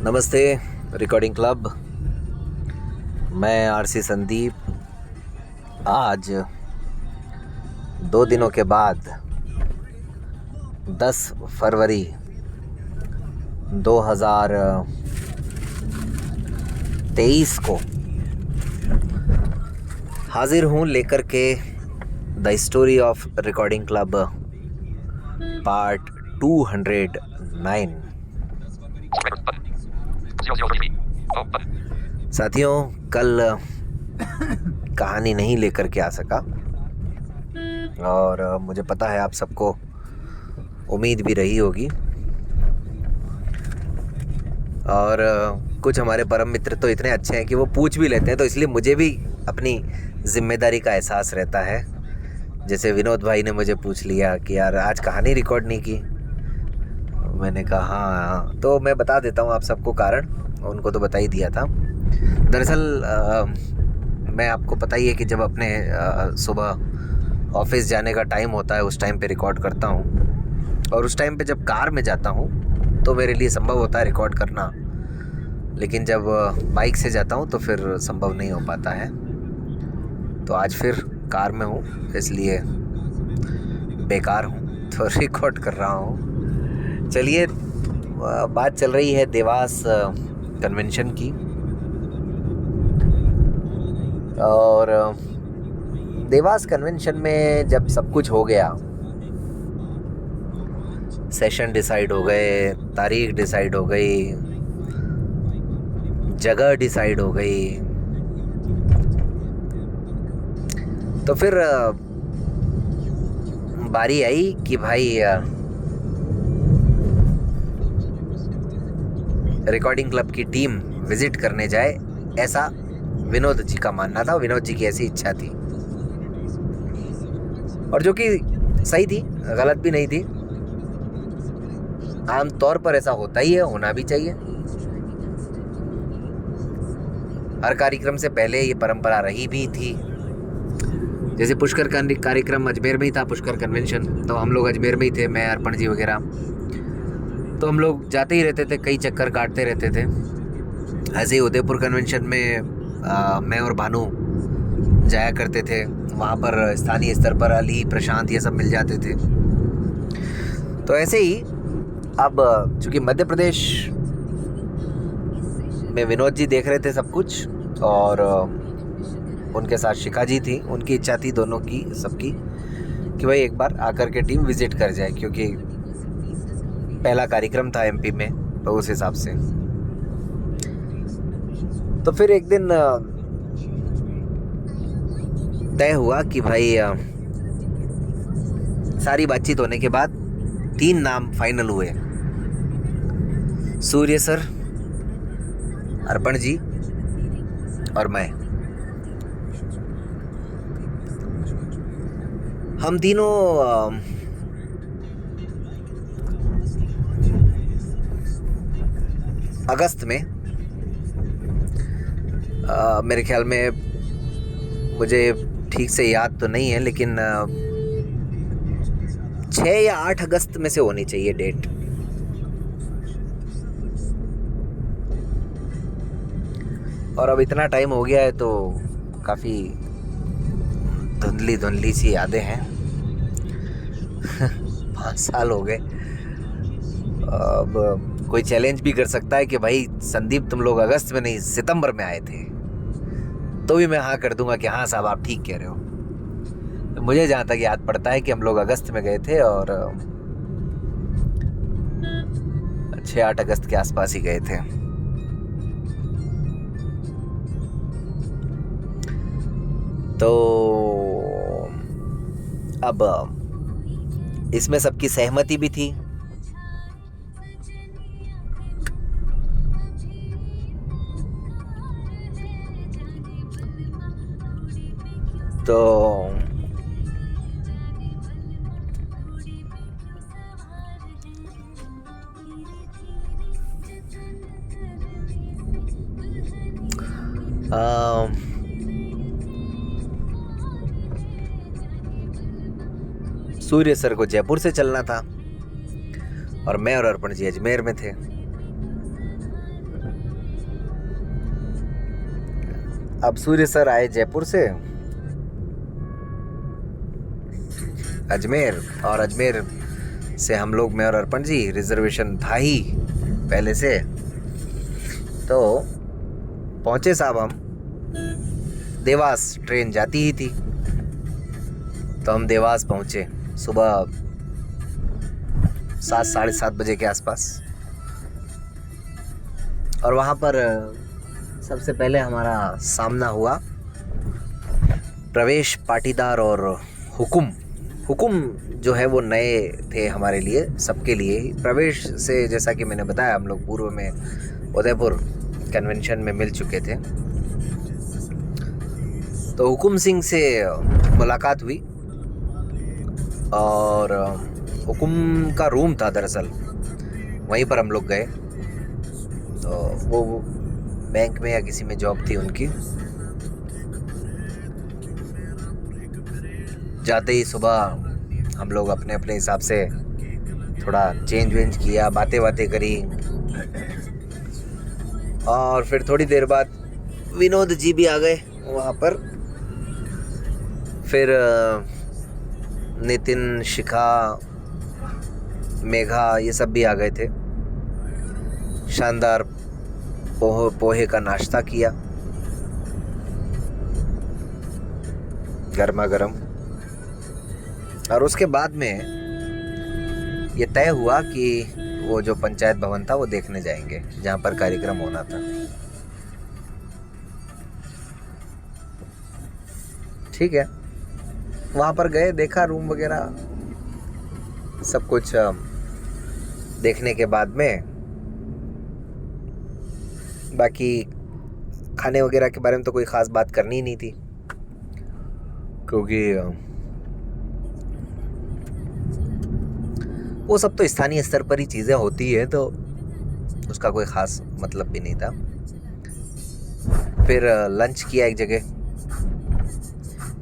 नमस्ते recording club. मैं RC Sandeep. आज 2 दिनों के बाद 10 फरवरी 2023 को हाजिर हूँ लेकर के the story of recording club part 209। साथियों, कल कहानी नहीं लेकर के आ सका और मुझे पता है आप सबको उम्मीद भी रही होगी। और कुछ हमारे परम मित्र तो इतने अच्छे हैं कि वो पूछ भी लेते हैं, तो इसलिए मुझे भी अपनी जिम्मेदारी का एहसास रहता है। जैसे विनोद भाई ने मुझे पूछ लिया कि यार आज कहानी रिकॉर्ड नहीं की। मैंने कहा हाँ, तो मैं बता देता हूँ आप सबको कारण। उनको तो बता ही दिया था। दरअसल मैं आपको पता ही है कि जब अपने सुबह ऑफिस जाने का टाइम होता है उस टाइम पे रिकॉर्ड करता हूँ, और उस टाइम पे जब कार में जाता हूँ तो मेरे लिए संभव होता है रिकॉर्ड करना, लेकिन जब बाइक से जाता हूँ तो फिर संभव नहीं हो पाता है। तो आज फिर कार में हूँ, इसलिए बेकार हूँ तो रिकॉर्ड कर रहा हूँ। चलिए, बात चल रही है देवास कन्वेंशन की। और देवास कन्वेंशन में जब सब कुछ हो गया, सेशन डिसाइड हो गए, तारीख डिसाइड हो गई, जगह डिसाइड हो गई, तो फिर बारी आई कि भाई रिकॉर्डिंग क्लब की टीम विजिट करने जाए। ऐसा विनोद जी का मानना था, विनोद जी की ऐसी इच्छा थी, और जो कि सही थी, गलत भी नहीं थी। आमतौर पर ऐसा होता ही है, होना भी चाहिए। हर कार्यक्रम से पहले ये परंपरा रही भी थी। जैसे पुष्कर का कार्यक्रम अजमेर में ही था, पुष्कर कन्वेंशन, तो हम लोग अजमेर में ही थे, मैं अर्पण जी वगैरह। तो हम लोग जाते ही रहते थे, कई चक्कर काटते रहते थे। ऐसे ही उदयपुर कन्वेंशन में मैं और भानु जाया करते थे। वहाँ पर स्थानीय स्तर पर अली, प्रशांत, ये सब मिल जाते थे। तो ऐसे ही अब चूँकि मध्य प्रदेश में विनोद जी देख रहे थे सब कुछ, और उनके साथ शिखा जी थी, उनकी इच्छा थी दोनों की, सबकी, कि भाई एक बार आकर के टीम विजिट कर जाए, क्योंकि पहला कार्यक्रम था एमपी में, तो उस हिसाब से। तो फिर एक दिन तय हुआ कि भाई सारी बातचीत होने के बाद 3 नाम फाइनल हुए: सूर्य सर, अर्पण जी और मैं। हम तीनों अगस्त में, मेरे ख्याल में, मुझे ठीक से याद तो नहीं है, लेकिन 6 या 8 अगस्त में से होनी चाहिए डेट। और अब इतना टाइम हो गया है तो काफ़ी धुंधली धुंधली सी यादें हैं। 5 साल हो गए। अब कोई चैलेंज भी कर सकता है कि भाई संदीप, तुम लोग अगस्त में नहीं सितंबर में आए थे, तो भी मैं हाँ कर दूंगा कि हाँ साहब आप ठीक कह रहे हो। तो मुझे जहाँ तक याद पड़ता है कि हम लोग अगस्त में गए थे, और 6-8 अगस्त के आसपास ही गए थे। तो अब इसमें सबकी सहमति भी थी। तो सूर्य सर को जयपुर से चलना था, और मैं और अर्पण जी अजमेर में थे। अब सूर्य सर आए जयपुर से अजमेर, और अजमेर से हम लोग, मैं और अर्पण जी, रिजर्वेशन था ही पहले से, तो पहुंचे साहब हम देवास। ट्रेन जाती ही थी तो हम देवास पहुंचे सुबह 7 साढ़े 7 बजे के आसपास। और वहाँ पर सबसे पहले हमारा सामना हुआ प्रवेश पाटीदार और हुकुम। हुकुम जो है वो नए थे हमारे लिए, सबके लिए ही। प्रवेश से जैसा कि मैंने बताया, हम लोग पूर्व में उदयपुर कन्वेंशन में मिल चुके थे। तो हुकुम सिंह से मुलाकात हुई और हुकुम का रूम था दरअसल, वहीं पर हम लोग गए। तो वो बैंक में या किसी में जॉब थी उनकी। जाते ही सुबह हम लोग अपने अपने हिसाब से थोड़ा चेंज वेंज किया, बातें करी, और फिर थोड़ी देर बाद विनोद जी भी आ गए वहाँ पर। फिर नितिन, शिखा, मेघा, ये सब भी आ गए थे। शानदार पोहे का नाश्ता किया गर्मा गर्म। और उसके बाद में ये तय हुआ कि वो जो पंचायत भवन था वो देखने जाएंगे जहाँ पर कार्यक्रम होना था। ठीक है, वहाँ पर गए, देखा रूम वगैरह सब कुछ। देखने के बाद में बाकी खाने वगैरह के बारे में तो कोई ख़ास बात करनी ही नहीं थी, क्योंकि वो सब तो स्थानीय स्तर पर ही चीज़ें होती है, तो उसका कोई ख़ास मतलब भी नहीं था। फिर लंच किया एक जगह।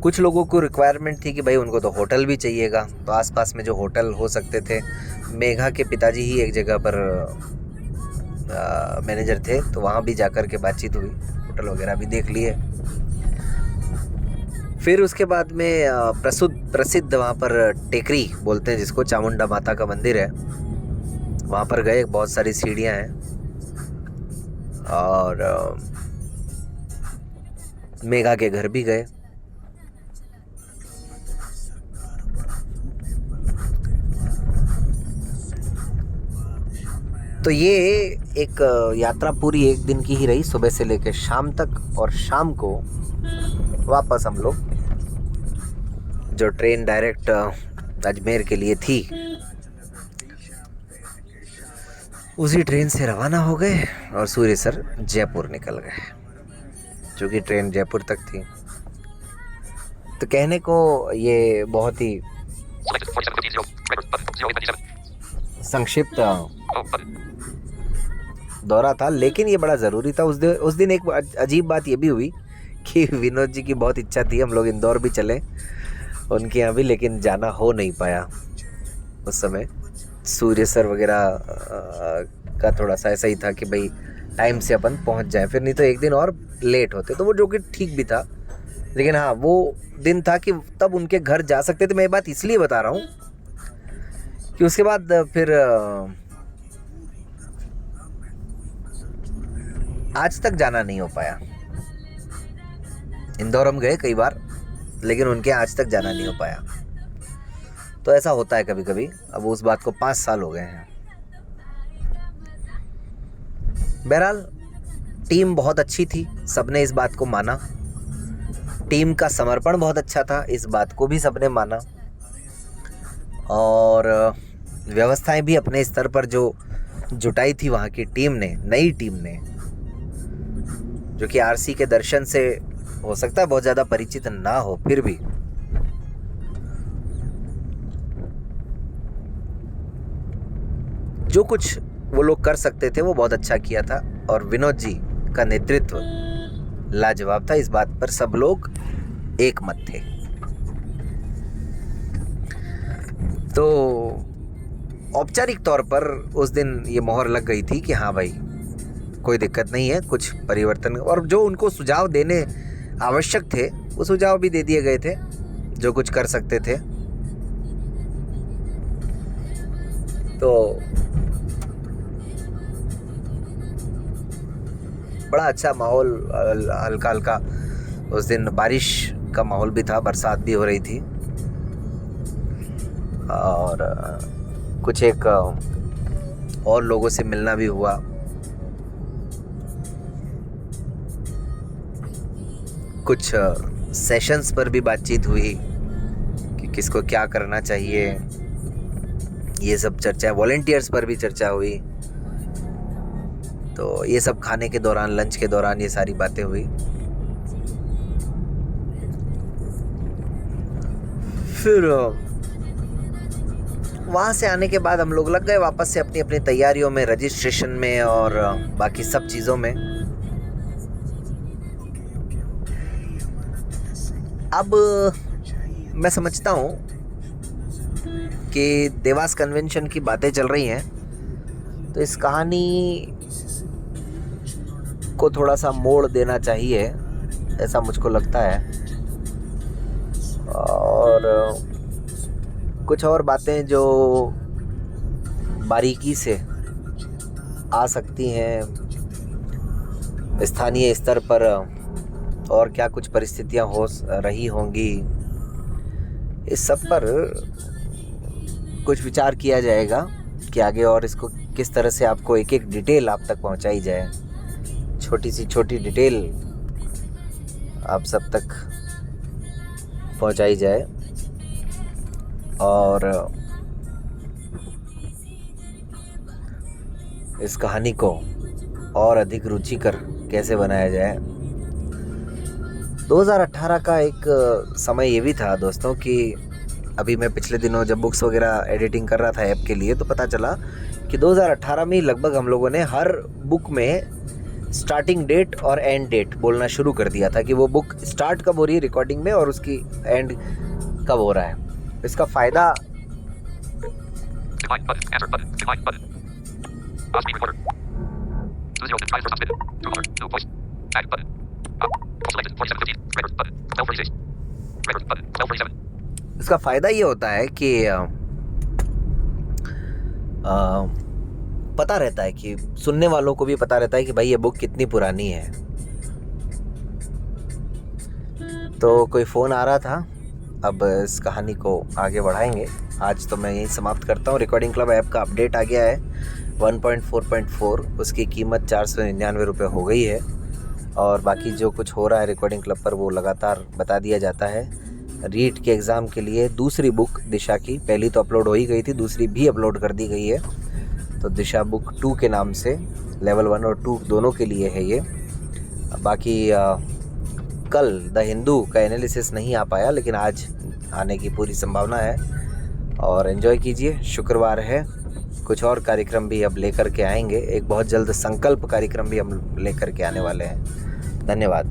कुछ लोगों को रिक्वायरमेंट थी कि भाई उनको तो होटल भी चाहिएगा, तो आसपास में जो होटल हो सकते थे, मेघा के पिताजी ही एक जगह पर मैनेजर थे, तो वहाँ भी जाकर के बातचीत हुई, होटल वगैरह भी देख लिए। फिर उसके बाद में प्रसिद्ध वहाँ पर टेकरी बोलते हैं जिसको, चामुंडा माता का मंदिर है, वहाँ पर गए। बहुत सारी सीढ़ियाँ हैं और मेघा के घर भी गए। तो ये एक यात्रा पूरी एक दिन की ही रही, सुबह से लेकर शाम तक। और शाम को वापस हम लोग, जो ट्रेन डायरेक्ट अजमेर के लिए थी, उसी ट्रेन से रवाना हो गए और सूर्य सर जयपुर निकल गए, क्योंकि ट्रेन जयपुर तक थी। तो कहने को ये बहुत ही संक्षिप्त दौरा था, लेकिन ये बड़ा ज़रूरी था। उस दिन एक अजीब बात ये भी हुई कि विनोद जी की बहुत इच्छा थी हम लोग इंदौर भी चलें उनके यहाँ भी, लेकिन जाना हो नहीं पाया उस समय। सूर्य सर वगैरह का थोड़ा सा ऐसा ही था कि भाई टाइम से अपन पहुँच जाए, फिर नहीं तो एक दिन और लेट होते, तो वो जो कि ठीक भी था। लेकिन हाँ, वो दिन था कि तब उनके घर जा सकते थे। मैं ये बात इसलिए बता रहा हूँ कि उसके बाद फिर आज तक जाना नहीं हो पाया। इंदौर हम गए कई बार, लेकिन उनके आज तक जाना नहीं हो पाया। तो ऐसा होता है कभी कभी। अब उस बात को 5 साल हो गए हैं। बहरहाल टीम बहुत अच्छी थी, सबने इस बात को माना। टीम का समर्पण बहुत अच्छा था, इस बात को भी सबने माना। और व्यवस्थाएं भी अपने स्तर पर जो जुटाई थी वहाँ की टीम ने, नई टीम ने, जो कि आरसी के दर्शन से हो सकता है बहुत ज़्यादा परिचित ना हो, फिर भी जो कुछ वो लोग कर सकते थे वो बहुत अच्छा किया था। और विनोद जी का नेतृत्व लाजवाब था, इस बात पर सब लोग एक मत थे। तो औपचारिक तौर पर उस दिन ये मोहर लग गई थी कि हाँ भाई कोई दिक्कत नहीं है, कुछ परिवर्तन। और जो उनको सुझाव देने आवश्यक थे वो सुझाव भी दे दिए गए थे जो कुछ कर सकते थे। तो बड़ा अच्छा माहौल, हल्का हल्का उस दिन बारिश का माहौल भी था, बरसात भी हो रही थी। और कुछ एक और लोगों से मिलना भी हुआ। कुछ सेशंस पर भी बातचीत हुई कि किसको क्या करना चाहिए, ये सब चर्चा, वॉलंटियर्स पर भी चर्चा हुई। तो ये सब खाने के दौरान, लंच के दौरान ये सारी बातें हुई। फिर वहाँ से आने के बाद हम लोग लग गए वापस से अपनी अपनी तैयारियों में, रजिस्ट्रेशन में और बाकी सब चीज़ों में। अब मैं समझता हूँ कि देवास कन्वेंशन की बातें चल रही हैं, तो इस कहानी को थोड़ा सा मोड़ देना चाहिए, ऐसा मुझको लगता है। और कुछ और बातें जो बारीकी से आ सकती हैं स्थानीय स्तर पर, और क्या कुछ परिस्थितियां हो रही होंगी, इस सब पर कुछ विचार किया जाएगा कि आगे और इसको किस तरह से आपको एक एक डिटेल आप तक पहुंचाई जाए। छोटी सी छोटी डिटेल आप सब तक पहुंचाई जाए और इस कहानी को और अधिक रुचिकर कैसे बनाया जाए। 2018 का एक समय ये भी था दोस्तों कि अभी मैं पिछले दिनों जब बुक्स वगैरह एडिटिंग कर रहा था ऐप के लिए, तो पता चला कि 2018 में लगभग हम लोगों ने हर बुक में स्टार्टिंग डेट और एंड डेट बोलना शुरू कर दिया था कि वो बुक स्टार्ट कब हो रही है रिकॉर्डिंग में और उसकी एंड कब हो रहा है। इसका फ़ायदा ये होता है कि पता रहता है कि सुनने वालों को भी पता रहता है कि भाई ये बुक कितनी पुरानी है। तो कोई फ़ोन आ रहा था, अब इस कहानी को आगे बढ़ाएंगे। आज तो मैं यहीं समाप्त करता हूँ। रिकॉर्डिंग क्लब ऐप का अपडेट आ गया है 1.4.4, उसकी कीमत 499 रुपये हो गई है। और बाकी जो कुछ हो रहा है रिकॉर्डिंग क्लब पर वो लगातार बता दिया जाता है। रीट के एग्ज़ाम के लिए दूसरी बुक दिशा की, पहली तो अपलोड हो ही गई थी, दूसरी भी अपलोड कर दी गई है। तो दिशा बुक 2 के नाम से लेवल 1 और 2 दोनों के लिए है ये। बाकी कल द हिंदू का एनालिसिस नहीं आ पाया, लेकिन आज आने की पूरी संभावना है। और एंजॉय कीजिए, शुक्रवार है। कुछ और कार्यक्रम भी अब लेकर के आएंगे। एक बहुत जल्द संकल्प कार्यक्रम भी हम लेकर के आने वाले हैं। धन्यवाद।